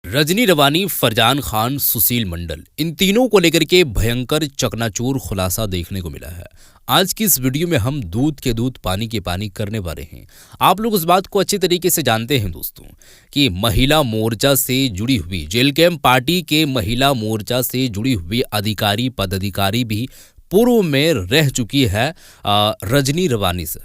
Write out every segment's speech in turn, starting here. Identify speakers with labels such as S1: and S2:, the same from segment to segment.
S1: रजनी रवानी, फरजान खान, सुशील मंडल, इन तीनों को लेकर के भयंकर चकनाचूर खुलासा देखने को मिला है। आज की इस वीडियो में हम दूध के दूध पानी के पानी करने वाले हैं। आप लोग उस बात को अच्छे तरीके से जानते हैं दोस्तों कि महिला मोर्चा से जुड़ी हुई जेल कैंप पार्टी के महिला मोर्चा से जुड़ी हुई अधिकारी पदाधिकारी भी पूर्व में रह चुकी है रजनी रवानी से।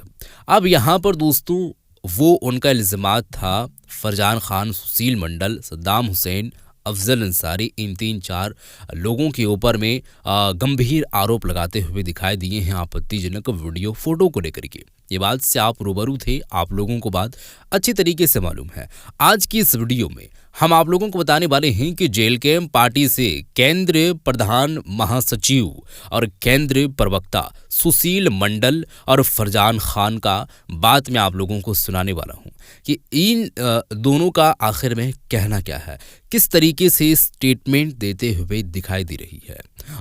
S1: अब यहाँ पर दोस्तों वो उनका इल्ज़ामात था फरजान खान, सुशील मंडल, सद्दाम हुसैन, अफजल अंसारी, इन 3-4 लोगों के ऊपर में गंभीर आरोप लगाते हुए दिखाई दिए हैं आपत्तिजनक वीडियो फोटो को लेकर के। ये बात से आप रूबरू थे, आप लोगों को बात अच्छी तरीके से मालूम है। आज की इस वीडियो में हम आप लोगों को बताने वाले हैं कि जेल कैंप पार्टी से केंद्रीय प्रधान महासचिव और केंद्रीय प्रवक्ता सुशील मंडल और फरजान खान का बात मैं आप लोगों को सुनाने वाला हूं कि इन दोनों का आखिर में कहना क्या है, किस तरीके से स्टेटमेंट देते हुए दिखाई दे रही है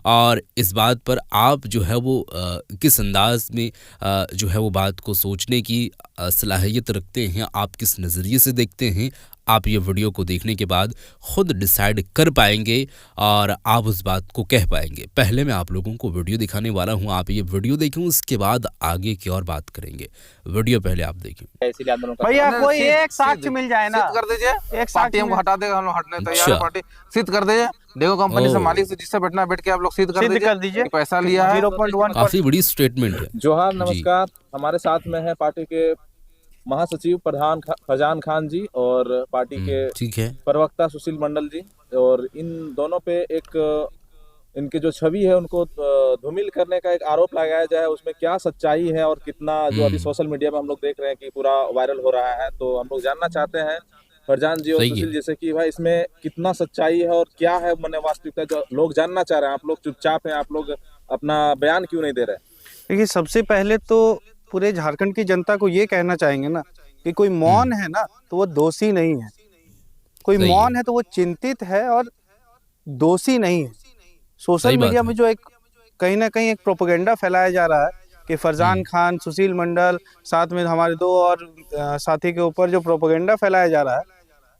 S1: और इस बात पर आप जो है वो किस अंदाज में जो है वो बात को सोचने की सलाहियत रखते हैं, आप किस नज़रिए से देखते हैं। आप ये वीडियो को देखने के बाद खुद डिसाइड कर पाएंगे और आप उस बात को कह पाएंगे। पहले मैं आप लोगों को वीडियो दिखाने वाला हूं, आप ये वीडियो देखें, उसके बाद आगे की और बात करेंगे। वीडियो पहले आप देखें।
S2: भैया कोई एक साक्ष्य मिल जाए ना,
S3: सिद्ध कर दीजिए। एक पार्टी हमको हटा देगा, हम लोग हटने तैयार है। पार्टी सिद्ध कर दीजिए। डेगो कंपनी से मालिक से जिससे बैठना बैठ के आप लोग सिद्ध कर दीजिए। पैसा लिया है
S2: 0.1।
S1: काफी बड़ी स्टेटमेंट है।
S4: जोहार, नमस्कार। हमारे साथ में है पार्टी के महासचिव फरजान खान जी और पार्टी के
S1: ठीक है
S4: प्रवक्ता सुशील मंडल जी। और इन दोनों पे एक इनकी जो छवि है उनको धूमिल करने का एक आरोप लगाया जाए, उसमें क्या सच्चाई है और कितना जो अभी सोशल मीडिया में हम लोग देख रहे हैं कि पूरा वायरल हो रहा है। तो हम लोग जानना चाहते हैं फरजान जी और सुशील जैसे कि भाई इसमें कितना सच्चाई है और क्या है मैंने वास्तविकता, जो लोग जानना चाह रहे हैं। आप लोग चुपचाप हैं, आप लोग अपना बयान क्यों नहीं दे रहे?
S2: देखिए, सबसे पहले तो पूरे झारखंड की जनता को ये कहना चाहेंगे ना कि कोई मौन है ना तो वो दोषी नहीं है, कोई मौन है तो वो चिंतित है और दोषी नहीं है। सोशल मीडिया में जो एक कहीं ना कहीं एक प्रोपेगेंडा फैलाया जा रहा है कि फरजान खान, सुशील मंडल, साथ में हमारे 2 और साथी के ऊपर जो प्रोपेगेंडा फैलाया जा रहा है,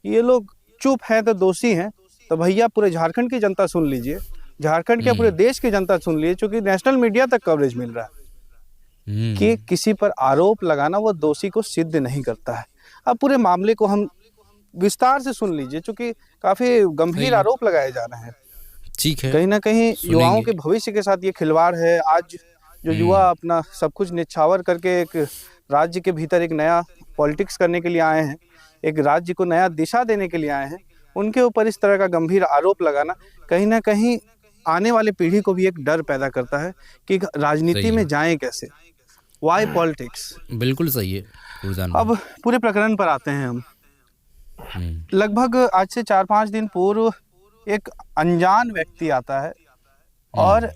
S2: ये लोग चुप हैं तो दोषी हैं। तो भैया पूरे झारखंड की जनता सुन लीजिए, झारखंड के पूरे देश की जनता सुन लीजिए, क्योंकि नेशनल मीडिया तक कवरेज मिल रहा है कि किसी पर आरोप लगाना वो दोषी को सिद्ध नहीं करता है। अब पूरे मामले को हम विस्तार से सुन लीजिए, क्योंकि काफी गंभीर आरोप लगाए जा रहे हैं।
S1: ठीक है,
S2: कहीं ना कहीं युवाओं के भविष्य के साथ ये खिलवाड़ है। आज जो युवा अपना सब कुछ निछावर करके एक राज्य के भीतर एक नया पॉलिटिक्स करने के लिए आए हैं, एक राज्य को नया दिशा देने के लिए आए हैं, उनके ऊपर इस तरह का गंभीर आरोप लगाना कहीं ना कहीं आने वाली पीढ़ी को भी एक डर पैदा करता है कि राजनीति में जाएं कैसे, वाई पॉलिटिक्स।
S1: बिल्कुल सही है।
S2: अब पूरे प्रकरण पर आते हैं हम। लगभग आज से 4-5 दिन पूर्व एक अनजान व्यक्ति आता है और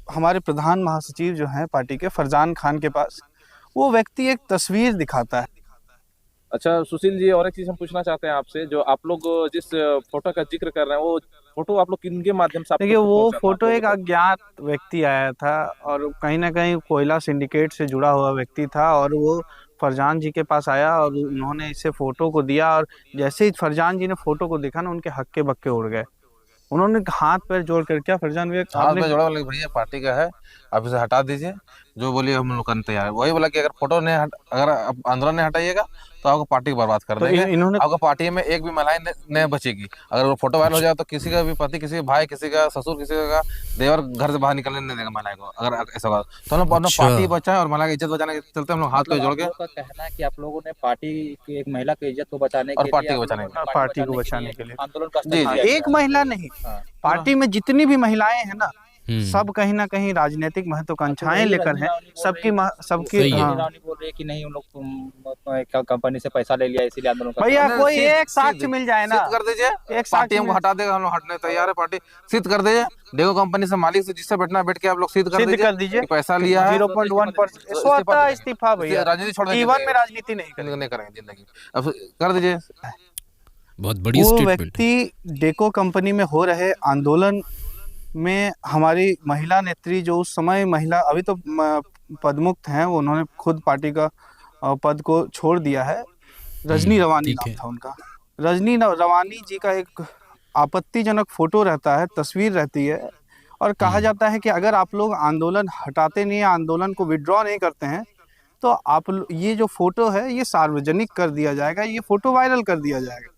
S2: हमारे प्रधान महासचिव जो हैं पार्टी के फरजान खान के पास, वो व्यक्ति एक तस्वीर दिखाता है।
S4: अच्छा सुशील जी, और एक चीज हम पूछना चाहते हैं आपसे, जो आप लोग जिस फोटो का जिक्र कर रहे हैं वो फोटो आप लोग किनके माध्यम से? देखिए,
S2: वो फोटो एक अज्ञात व्यक्ति आया था और कहीं ना कहीं कोयला सिंडिकेट से जुड़ा हुआ व्यक्ति था, और वो फरजान जी के पास आया और उन्होंने इसे फोटो को दिया। और जैसे ही फरजान जी ने फोटो को देखा ना, उनके हक्के बक्के उड़ गए। उन्होंने हाथ पैर जोड़ कर, क्या फरजान भैया
S3: हाथ में जोड़ा, भैया पार्टी का है, आप इसे हटा दीजिए, जो बोलिए हम लोग करने तैयार है। वही बोला कि अगर फोटो नहीं अगर आंदोलन नहीं हटाइएगा तो आपको पार्टी को बर्बाद कर देंगे। इन्होंने आपको पार्टी में एक भी महिला नहीं बचेगी। अगर वो फोटो वायरल हो जाए तो किसी का भी पति, किसी का भाई, किसी का ससुर, किसी का देवर घर से बाहर निकलने नहीं देगा महिला को। अगर ऐसा होगा तो हम लोग अपना पार्टी बचाएं और महिला की इज्जत बचाने के चलते हम लोग हाथ को जोड़ के।
S5: कहना है कि आप लोगों ने पार्टी की एक महिला की इज्जत को बचाने
S3: और पार्टी को
S2: बचाने के लिए
S5: आंदोलन का
S2: एक महिला नहीं, पार्टी में जितनी भी महिलाएं हैं ना, सब कहीं ना कहीं राजनीतिक महत्वाकांक्षाएं लेकर हैं। सबकी
S5: बोल रहे कि नहीं, उन लोग कंपनी से पैसा ले लिया इसीलिए आंदोलन।
S2: भैया कोई एक साक्ष्य मिल जाए ना,
S3: सिद्ध कर दीजिए। एक पार्टी हमको हटा देगा, हम लोग हटने तैयार है। पार्टी सिद्ध कर दीजिए। डेगो कंपनी से मालिक से जिससे बैठना बैठ के आप लोग सिद्ध कर दीजिए। पैसा लिया है
S2: 0.1%। स्वतः इस्तीफा भैया,
S3: राजनीति छोड़ देंगे,
S2: जीवन में राजनीति नहीं
S3: करेंगे जिंदगी। अब कर दीजिए।
S1: बहुत बड़ी
S2: वो व्यक्ति डेको कंपनी में हो रहे आंदोलन में हमारी महिला नेत्री, जो उस समय महिला अभी तो पदमुक्त हैं, वो उन्होंने खुद पार्टी का पद को छोड़ दिया है। रजनी रवानी नाम था उनका। रजनी रवानी जी का एक आपत्तिजनक फोटो रहता है, तस्वीर रहती है, और कहा जाता है कि अगर आप लोग आंदोलन हटाते नहीं, आंदोलन को विड्रॉ नहीं करते हैं, तो ये जो फोटो है ये सार्वजनिक कर दिया जाएगा, ये फोटो वायरल कर दिया जाएगा।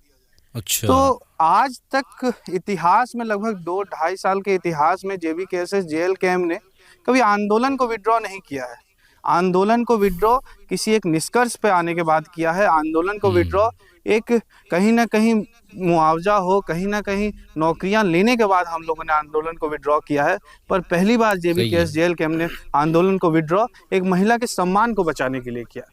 S1: अच्छा।
S2: तो आज तक इतिहास में, लगभग 2-2.5 साल के इतिहास में, JBKSS जेल कैम्प ने कभी आंदोलन को विड्रॉ नहीं किया है। आंदोलन को विड्रॉ किसी एक निष्कर्ष पे आने के बाद किया है। आंदोलन को विड्रॉ एक कहीं ना कहीं मुआवजा हो, कहीं ना कहीं नौकरियां लेने के बाद हम लोगों ने आंदोलन को विड्रॉ किया है। पर पहली बार JBKS जेल कैम्प ने आंदोलन को विड्रॉ एक महिला के सम्मान को बचाने के लिए किया,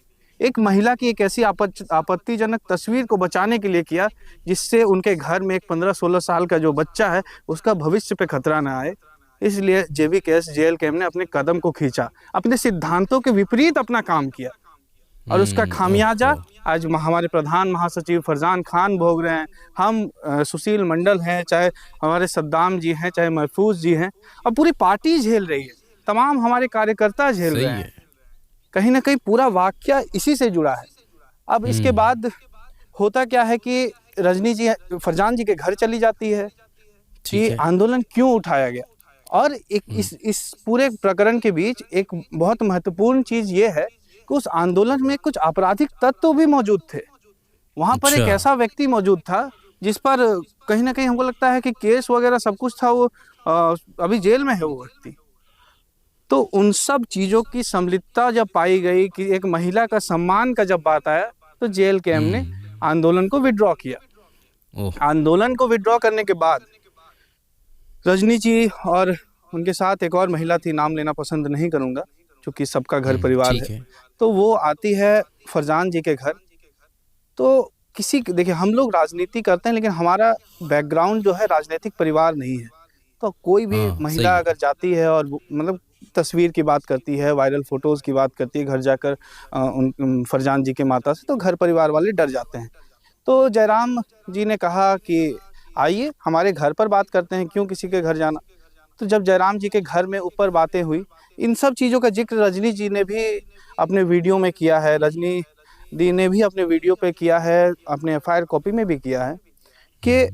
S2: एक महिला की एक ऐसी आपत्तिजनक तस्वीर को बचाने के लिए किया जिससे उनके घर में एक 15-16 साल का जो बच्चा है उसका भविष्य पे खतरा ना आए। इसलिए JBKS जेल कैम्प ने अपने कदम को खींचा, अपने सिद्धांतों के विपरीत अपना काम किया, और उसका खामियाजा आज हमारे प्रधान महासचिव फरजान खान भोग रहे हैं। हम सुशील मंडल हैं, चाहे हमारे सद्दाम जी हैं, चाहे महफूज जी हैं, और पूरी पार्टी झेल रही है, तमाम हमारे कार्यकर्ता झेल रहे हैं। कहीं ना कहीं पूरा वाकया इसी से जुड़ा है। अब इसके बाद होता क्या है कि रजनी जी फरजान जी के घर चली जाती है कि आंदोलन क्यों उठाया गया। और एक इस पूरे प्रकरण के बीच एक बहुत महत्वपूर्ण चीज ये है कि उस आंदोलन में कुछ आपराधिक तत्व भी मौजूद थे। वहां पर एक ऐसा व्यक्ति मौजूद था जिस पर कहीं ना कहीं हमको लगता है कि केस वगैरह सब कुछ था, वो अभी जेल में है वो व्यक्ति। तो उन सब चीजों की सम्मिलितता जब पाई गई कि एक महिला का सम्मान का जब बात आया, तो जेल कैम्प ने आंदोलन को विड्रॉ किया। आंदोलन को विड्रॉ करने के बाद रजनी जी और उनके साथ एक और महिला थी, नाम लेना पसंद नहीं करूंगा क्योंकि सबका घर परिवार है। तो वो आती है फरजान जी के घर। तो देखिए, हम लोग राजनीति करते हैं लेकिन हमारा बैकग्राउंड जो है राजनीतिक परिवार नहीं है। तो कोई भी महिला अगर जाती है और मतलब तस्वीर की बात करती है, वायरल फोटोज की बात करती है घर जाकर उन फरजान जी के माता से, तो घर परिवार वाले डर जाते हैं। तो जयराम जी ने कहा कि आइए हमारे घर पर बात करते हैं, क्यों किसी के घर जाना। तो जब जयराम जी के घर में ऊपर बातें हुई, इन सब चीज़ों का जिक्र रजनी जी ने भी अपने वीडियो में किया है, रजनी दी ने भी अपने वीडियो पे किया है, अपने FIR कॉपी में भी किया है कि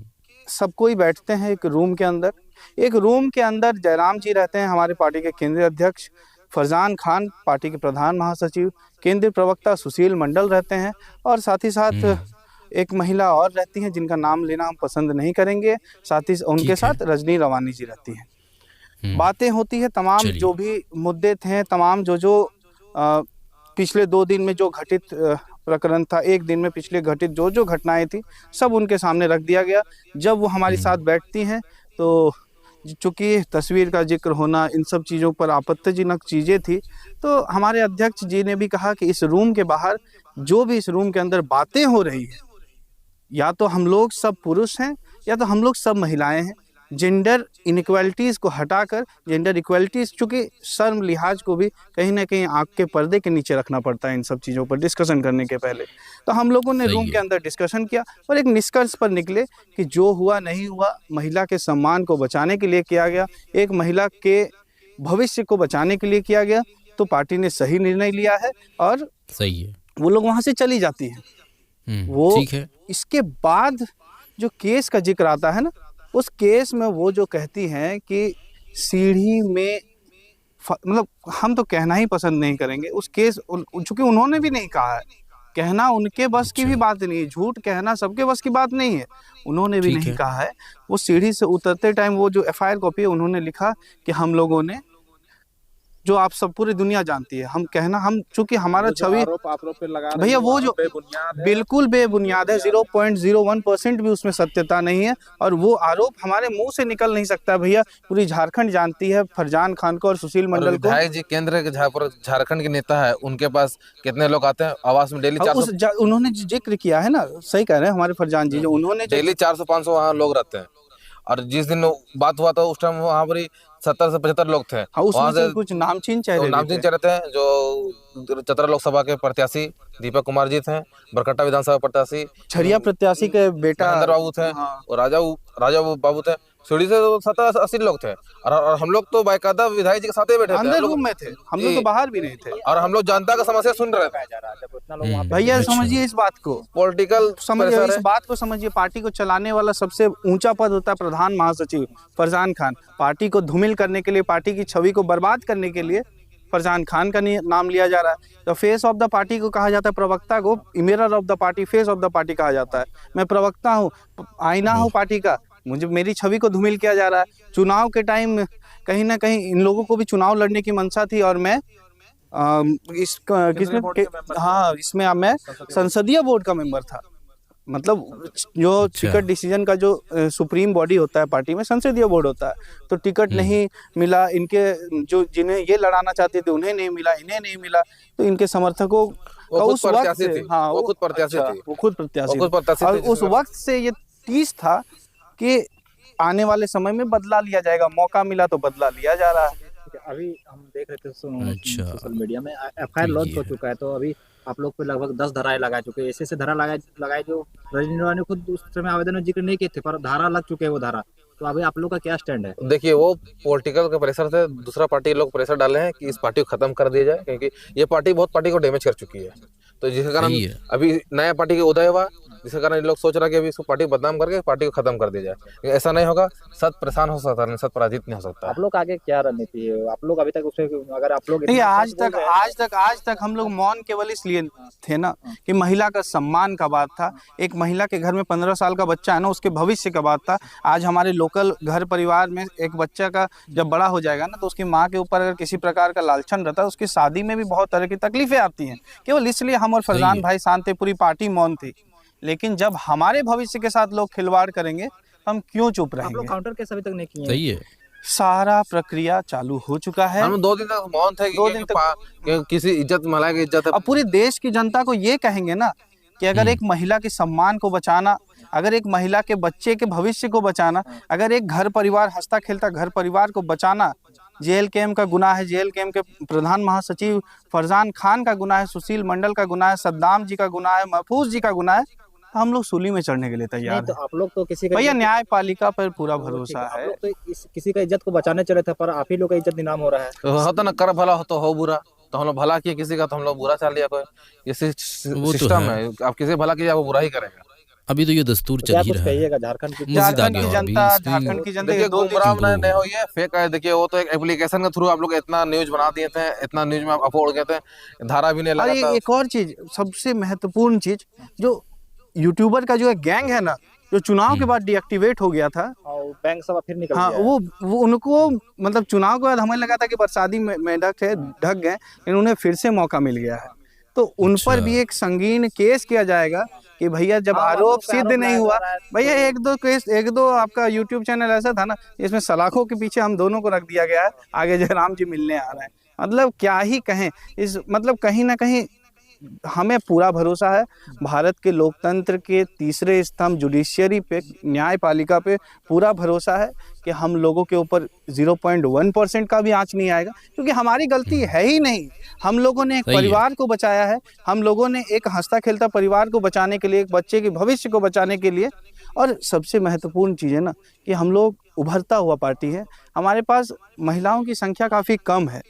S2: सब कोई बैठते हैं एक रूम के अंदर। एक रूम के अंदर जयराम जी रहते हैं, हमारे पार्टी के केंद्रीय अध्यक्ष फरजान खान, पार्टी के प्रधान महासचिव, केंद्रीय प्रवक्ता सुशील मंडल रहते हैं, और साथ ही साथ एक महिला और रहती हैं जिनका नाम लेना हम पसंद नहीं करेंगे, साथ ही उनके साथ रजनी रवानी जी रहती हैं। बातें होती है, तमाम जो भी मुद्दे थे, तमाम जो पिछले 2 दिन में जो घटित प्रकरण था, एक दिन में पिछले घटित जो घटनाएं थी, सब उनके सामने रख दिया गया। जब वो हमारे साथ बैठती हैं तो चूँकि तस्वीर का जिक्र होना, इन सब चीज़ों पर आपत्तिजनक चीज़ें थी, तो हमारे अध्यक्ष जी ने भी कहा कि इस रूम के बाहर जो भी इस रूम के अंदर बातें हो रही है, या तो हम लोग सब पुरुष हैं या तो हम लोग सब महिलाएं हैं। जेंडर इनइक्वालिटीज़ को हटाकर जेंडर इक्वालिटीज़, चूँकि शर्म लिहाज को भी कहीं ना कहीं आँख के पर्दे के नीचे रखना पड़ता है इन सब चीज़ों पर डिस्कशन करने के पहले। तो हम लोगों ने रूम के अंदर डिस्कशन किया और एक निष्कर्ष पर निकले कि जो हुआ नहीं हुआ महिला के सम्मान को बचाने के लिए किया गया, एक महिला के भविष्य को बचाने के लिए किया गया। तो पार्टी ने सही निर्णय लिया है और
S1: सही है,
S2: वो लोग वहाँ से चली जाती हैं। वो ठीक है। इसके बाद जो केस का जिक्र आता है ना, उस केस में वो जो कहती हैं कि सीढ़ी में मतलब हम तो कहना ही पसंद नहीं करेंगे उस केस, चूंकि उन्होंने भी नहीं कहा है, कहना उनके बस की भी बात नहीं है, झूठ कहना सबके बस की बात नहीं है, उन्होंने भी नहीं कहा है। वो सीढ़ी से उतरते टाइम वो जो FIR कॉपी है, उन्होंने लिखा कि हम लोगों ने, जो आप सब पूरी दुनिया जानती है, हम कहना, हम चूंकि हमारा छवि भैया वो जो बिल्कुल बेबुनियाद है, 0.01% भी उसमें सत्यता नहीं है, और वो आरोप हमारे मुंह से निकल नहीं सकता भैया। पूरी झारखंड जानती है फरजान खान को और सुशील मंडल को।
S3: विधायक जी केंद्र के झारखंड के नेता है, उनके पास कितने लोग आते हैं आवास में डेली?
S2: उन्होंने जिक्र किया है ना, सही कह रहे हैं हमारे फरजान जी, जो उन्होंने
S3: डेली 400-500 वहाँ लोग रहते हैं। और जिस दिन बात हुआ था उस टाइम वहाँ पर 70 से 75 लोग थे।
S2: वहाँ से कुछ नामचीन चेहरे
S3: थे, जो 17 लोकसभा के प्रत्याशी दीपक कुमार जी थे, बरकट्टा विधानसभा प्रत्याशी,
S2: छरिया प्रत्याशी के बेटा
S3: महेंद्र बाबू थे,
S2: हाँ।
S3: और राजा बाबू थे। सीढ़ी से तो 70-80 लोग थे, और हम लोग तो बाकायदा विधायक जी के साथ ही बैठे थे।
S2: अंदर
S3: हम लोग
S2: रूम में थे, हम लोग तो बाहर भी नहीं थे।
S3: और हम लोग जनता का समस्या सुन रहे थे।
S5: जब उतना लोग वहाँ पे
S2: भैया
S1: अच्छा।
S2: समझिए इस बात को,
S3: पॉलिटिकल
S2: समझिए
S3: प्रेशर
S2: इस
S3: है।
S2: बात को समझिए। पार्टी को चलाने वाला सबसे ऊंचा पद होता है प्रधान महासचिव फरजान खान। पार्टी को धूमिल करने के लिए, पार्टी की छवि को बर्बाद करने के लिए फरजान खान का नाम लिया जा रहा है। तो फेस ऑफ द पार्टी को कहा जाता है, प्रवक्ता को mirror of the party, face of the party कहा जाता है। मैं प्रवक्ता हूँ, आईना हूँ पार्टी का, मुझे मेरी छवि को धूमिल किया जा रहा है। चुनाव के टाइम कहीं ना कहीं इन लोगों को भी चुनाव लड़ने की मंशा थी, और मैं इसमें मैं संसदीय बोर्ड का मेंबर था। मतलब जो
S1: अच्छा।
S2: टिकट डिसीजन का जो सुप्रीम बॉडी होता है पार्टी में, संसदीय बोर्ड होता है। तो टिकट नहीं मिला इनके, जो जिन्हें ये लड़ाना चाहते थे उन्हें नहीं मिला, इन्हें नहीं मिला। तो इनके समर्थकों
S3: वो
S2: का
S3: खुद
S2: उस वक्त
S3: प्रत्याशी
S2: से,
S3: थी।
S2: हाँ
S3: वो खुद प्रत्याशी
S2: अच्छा,
S3: थी।
S2: वो खुद प्रत्याशी
S3: वो खुद प्रत्याशी
S2: और
S3: थी,
S2: उस वक्त से ये तीस था कि आने वाले समय में बदला लिया जाएगा, मौका मिला तो बदला लिया जा रहा है।
S5: अभी हम देख रहे थे
S1: अच्छा।
S5: सोशल मीडिया में एफआईआर
S1: तो
S5: लॉन्च
S1: ये
S5: हो
S1: है।
S5: चुका है। तो अभी आप लोग पे लगभग 10 धाराएं लगा चुके हैं। ऐसे धारा लगाए जो रजनी राव ने खुद उस समय आवेदन में जिक्र नहीं किए थे, पर धारा लग चुके हैं वो धारा। तो अभी आप लोग का क्या स्टैंड है?
S3: देखिए, वो पॉलिटिकल के प्रेशर से दूसरा पार्टी लोग प्रेशर डाले हैं कि इस पार्टी को खत्म कर दिया जाए, क्योंकि ये पार्टी बहुत पार्टी को डैमेज कर चुकी है। तो जिसके कारण
S1: सही है।
S3: अभी नया पार्टी के उदय हुआ, जिसके कारण ये लोग सोच रहे हैं कि अभी इसको पार्टी को बदनाम करके पार्टी को खत्म कर दिया जाए। लेकिन ऐसा नहीं होगा, सत परेशान हो सकता है, सत पराजित नहीं हो सकता।
S5: आप लोग का आगे क्या रणनीति है? आप लोग अभी तक उसे, अगर आप लोग
S2: नहीं,
S5: इतना
S2: आज
S5: सच बोल रहे हैं,
S2: तक हम लोग मौन केवल इसलिए थे ना कि महिला का सम्मान का बात था। एक महिला के घर में 15 साल का बच्चा है ना, उसके भविष्य का बात था। आज हमारे लोकल घर परिवार में एक बच्चा का जब बड़ा हो जाएगा ना, तो उसकी माँ के ऊपर अगर किसी प्रकार का लालचन रहता है, उसकी शादी में भी बहुत तरह की तकलीफें आती हैं। केवल इसलिए हम और फरजान भाई शांत थे, पूरी पार्टी मौन थी। लेकिन जब हमारे भविष्य के साथ लोग खिलवाड़ करेंगे तो हम क्यों चुप
S5: आप लोग
S2: रहेंगे?
S5: काउंटर केस अभी तक नहीं किए हैं।
S1: सही है।
S2: सारा प्रक्रिया चालू हो चुका है।
S3: हम 2 दिन तक मौन थे,
S2: 2 दिन
S3: कि किसी इज्जत, महिला की इज्जत है।
S2: अब पूरे देश की जनता को ये कहेंगे ना कि अगर एक महिला के सम्मान को बचाना, अगर एक महिला के बच्चे के भविष्य को बचाना, अगर एक घर परिवार हंसता खेलता घर परिवार को बचाना JLKM का गुनाह है, JLKM के प्रधान महासचिव फरजान खान का गुनाह है, सुशील मंडल का गुनाह है, सद्दाम जी का गुनाह है, महफूज जी का गुनाह है, तो हम लोग सूली में चढ़ने के लिए
S5: नहीं
S2: तैयार
S5: तो
S2: हैं।
S5: आप लोग तो किसी का
S2: भैया
S5: इज्जत-
S2: न्यायपालिका पर पूरा
S5: ठीक
S2: भरोसा
S5: आप
S2: है।
S5: लोग तो किसी का इज्जत को बचाने चले थे, पर आप ही लोग का इज्जत नीलाम हो रहा है।
S3: होता ना, कर भला हो तो हो बुरा। तो हम लोग भला किए किसी का, तो हम लोग बुरा चाल लिया कोई। ये
S1: वो तो
S3: सिस्टम
S1: है।
S3: है, आप किसी भला कीजिए, वो बुरा ही करेगा।
S1: अभी तो ये दस्तूर
S5: तो
S1: चल
S5: क्या
S1: ही
S5: कुछ
S1: रहा है।
S5: कहिएगा झारखंड की?
S1: मस्जिद
S2: झारखंड
S1: आगे
S2: की
S1: और
S2: जनता,
S1: अभी इसमें
S2: झारखंड की जनता
S3: देखिए,
S2: ये 2 देश
S3: गुमराह
S1: improve
S3: नहीं
S1: हुआ।
S3: हो, ये फेक है। देखिए, वो तो एक एप्लीकेशन के थ्रू आप लोग इतना न्यूज बना दिए थे, इतना न्यूज में आप अफोर्ड गए थे, धारा भी नहीं
S2: और
S3: लगा था।
S2: एक और चीज, सबसे महत्वपूर्ण चीज, जो यूट्यूबर का जो एक गैंग है ना, जो चुनाव के बाद डीएक्टिवेट हो गया था,
S5: और बैंक सब फिर निकल
S2: हाँ,
S5: गया है।
S2: वो उनको मतलब चुनाव के बाद हमें लगा था कि बरसाती में ढक गए, लेकिन उन्हें फिर से मौका मिल गया है। तो उन पर
S1: अच्छा।
S2: भी एक संगीन केस किया जाएगा कि भैया जब
S5: हाँ,
S2: आरोप
S5: पे
S2: सिद्ध
S5: आरोप
S2: नहीं
S5: लगाया
S2: हुआ,
S5: जा रहा है,
S2: भैया एक दो आपका यूट्यूब चैनल ऐसा था ना, इसमें सलाखों के पीछे हम दोनों को रख दिया गया है, आगे जयराम जी मिलने आ रहे हैं। मतलब क्या ही कहें, इस मतलब कहीं ना कहीं हमें पूरा भरोसा है भारत के लोकतंत्र के तीसरे स्तंभ जुडिशियरी पे, न्यायपालिका पे पूरा भरोसा है कि हम लोगों के ऊपर 0.1% का भी आंच नहीं आएगा, क्योंकि हमारी गलती है ही नहीं। हम लोगों ने एक
S1: सही है।
S2: परिवार को बचाया है, हम लोगों ने एक हंसता खेलता परिवार को बचाने के लिए, एक बच्चे के भविष्य को बचाने के लिए, और सबसे महत्वपूर्ण चीज़ है ना कि हम लोग उभरता हुआ पार्टी है, हमारे पास महिलाओं की संख्या काफ़ी कम है।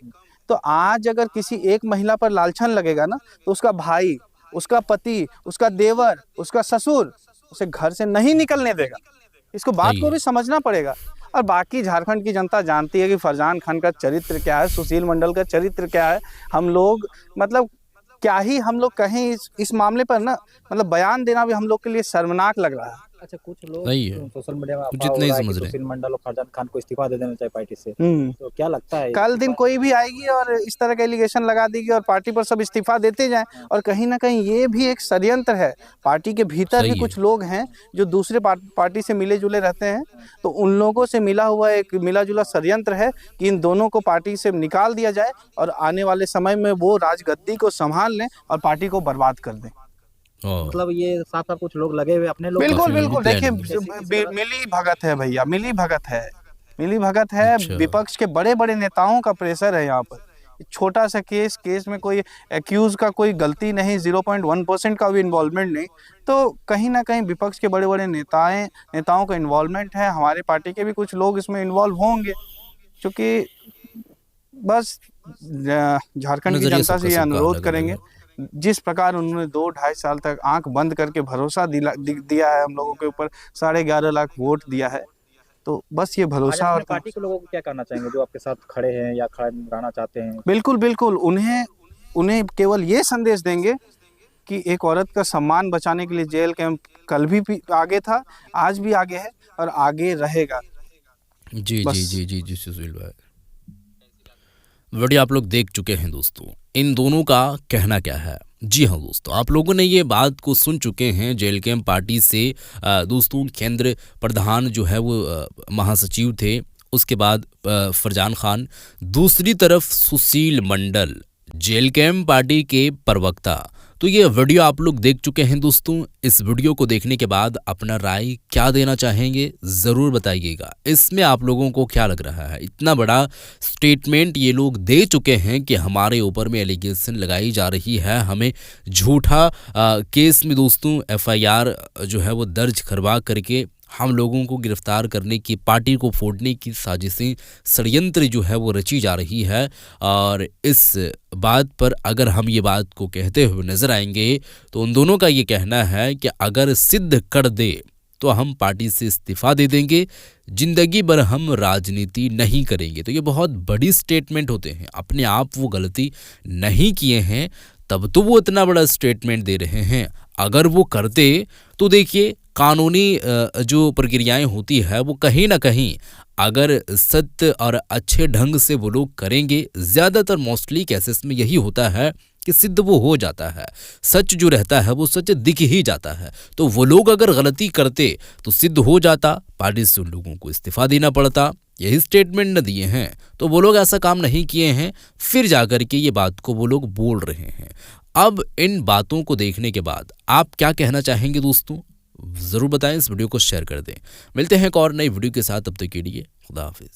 S2: तो आज अगर किसी एक महिला पर लालछन लगेगा ना, तो उसका भाई, उसका पति, उसका देवर, उसका ससुर उसे घर से नहीं निकलने देगा। इसको बात
S1: सही
S2: को
S1: है।
S2: भी समझना पड़ेगा। और बाकी झारखंड की जनता जानती है कि फरजान खान का चरित्र क्या है, सुशील मंडल का चरित्र क्या है। हम लोग मतलब क्या ही हम लोग कहें इस मामले पर ना, मतलब बयान देना भी हम लोग के लिए शर्मनाक लग रहा है।
S5: अच्छा, कुछ लोग
S1: सही है।
S5: सोशल मीडिया में
S1: कुछ
S5: अफवाह हो
S1: इतना ही
S5: रहा है कि
S1: समझ रहे हैं।
S5: सुशील मंडल और फरजान खान को इस्तीफा दे देना चाहिए पार्टी से।
S2: हम्म।
S5: तो क्या लगता है?
S2: कल दिन कोई भी आएगी और इस तरह का एलिगेशन लगा देगी और पार्टी पर सब इस्तीफा देते जाएं, और कहीं ना कहीं ये भी एक षड्यंत्र है। पार्टी के भीतर
S1: सही
S2: भी
S1: है।
S2: कुछ लोग हैं जो दूसरे पार्टी से मिले जुले रहते हैं, तो उन लोगों से मिला हुआ एक मिला जुला षड्यंत्र है कि इन दोनों को पार्टी से निकाल दिया जाए और आने वाले समय में वो राजगद्दी को संभाल लें और पार्टी को बर्बाद कर दें।
S5: मतलब ये साथ साथ कुछ लोग लगे हुए अपने लोग।
S2: बिल्कुल
S1: काफी
S2: बिल्कुल,
S1: plan
S2: देखिए
S1: है।
S2: मिली भगत है भैया, मिली भगत है, मिली भगत है।
S1: अच्छा।
S2: विपक्ष के बड़े बड़े नेताओं का प्रेशर है यहाँ पर। छोटा सा केस में कोई एक्यूज का कोई गलती नहीं, 0.1% का भी इन्वॉल्वमेंट नहीं, तो कहीं ना कहीं विपक्ष के बड़े बड़े नेताओं का इन्वॉल्वमेंट है। हमारे पार्टी के भी कुछ लोग इसमें इन्वॉल्व होंगे, क्योंकि बस झारखंड की
S1: नजरिया
S2: जनता
S1: सबका
S2: से ये
S1: सबका
S2: अनुरोध
S1: अलग अलग
S2: करेंगे,
S1: है।
S2: जिस प्रकार उन्होंने 2-2.5 साल तक आंख बंद करके भरोसा दिया है हम लोगों के ऊपर, 11.5 लाख वोट दिया है, तो बस ये
S5: आज
S2: भरोसा
S5: अपने
S2: और
S5: पार्टी के लोगों को क्या करना चाहेंगे जो आपके साथ खड़े हैं या खड़े रहना चाहते हैं?
S2: बिल्कुल उन्हें केवल ये संदेश देंगे कि एक औरत का सम्मान बचाने के लिए जेल कैंप कल भी आगे था, आज भी आगे है और आगे रहेगा।
S1: जी
S2: बस।
S1: जी जी जी जी सुशील भाई, वीडियो आप लोग देख चुके हैं दोस्तों, इन दोनों का कहना क्या है। जी हाँ दोस्तों, आप लोगों ने ये बात को सुन चुके हैं जेल कैंप पार्टी से दोस्तों केंद्र प्रधान जो है वो महासचिव थे, उसके बाद फरजान खान, दूसरी तरफ सुशील मंडल जेल कैंप पार्टी के प्रवक्ता। तो ये वीडियो आप लोग देख चुके हैं दोस्तों, इस वीडियो को देखने के बाद अपना राय क्या देना चाहेंगे ज़रूर बताइएगा। इसमें आप लोगों को क्या लग रहा है? इतना बड़ा स्टेटमेंट ये लोग दे चुके हैं कि हमारे ऊपर में एलिगेशन लगाई जा रही है, हमें झूठा केस में दोस्तों एफआईआर जो है वो दर्ज करवा करके हम लोगों को गिरफ्तार करने की, पार्टी को फोड़ने की साजिशें, षड्यंत्र जो है वो रची जा रही है। और इस बात पर अगर हम ये बात को कहते हुए नजर आएंगे तो उन दोनों का ये कहना है कि अगर सिद्ध कर दे तो हम पार्टी से इस्तीफा दे देंगे, जिंदगी भर हम राजनीति नहीं करेंगे। तो ये बहुत बड़ी स्टेटमेंट होते हैं, अपने आप वो गलती नहीं किए हैं तब तो वो इतना बड़ा स्टेटमेंट दे रहे हैं। अगर वो करते तो देखिए कानूनी जो प्रक्रियाएं होती है वो कहीं ना कहीं अगर सत्य और अच्छे ढंग से वो लोग करेंगे, ज़्यादातर मोस्टली केसेस में यही होता है कि सिद्ध वो हो जाता है, सच जो रहता है वो सच दिख ही जाता है। तो वो लोग अगर गलती करते तो सिद्ध हो जाता, पार्टी से उन लोगों को इस्तीफा देना पड़ता। यही स्टेटमेंट न दिए हैं तो वो लोग ऐसा काम नहीं किए हैं, फिर जाकर के ये बात को वो लोग बोल रहे हैं। अब इन बातों को देखने के बाद आप क्या कहना चाहेंगे दोस्तों, ज़रूर बताएं, इस वीडियो को शेयर कर दें। मिलते हैं एक और नई वीडियो के साथ, तब तक के लिए खुदा हाफिज़।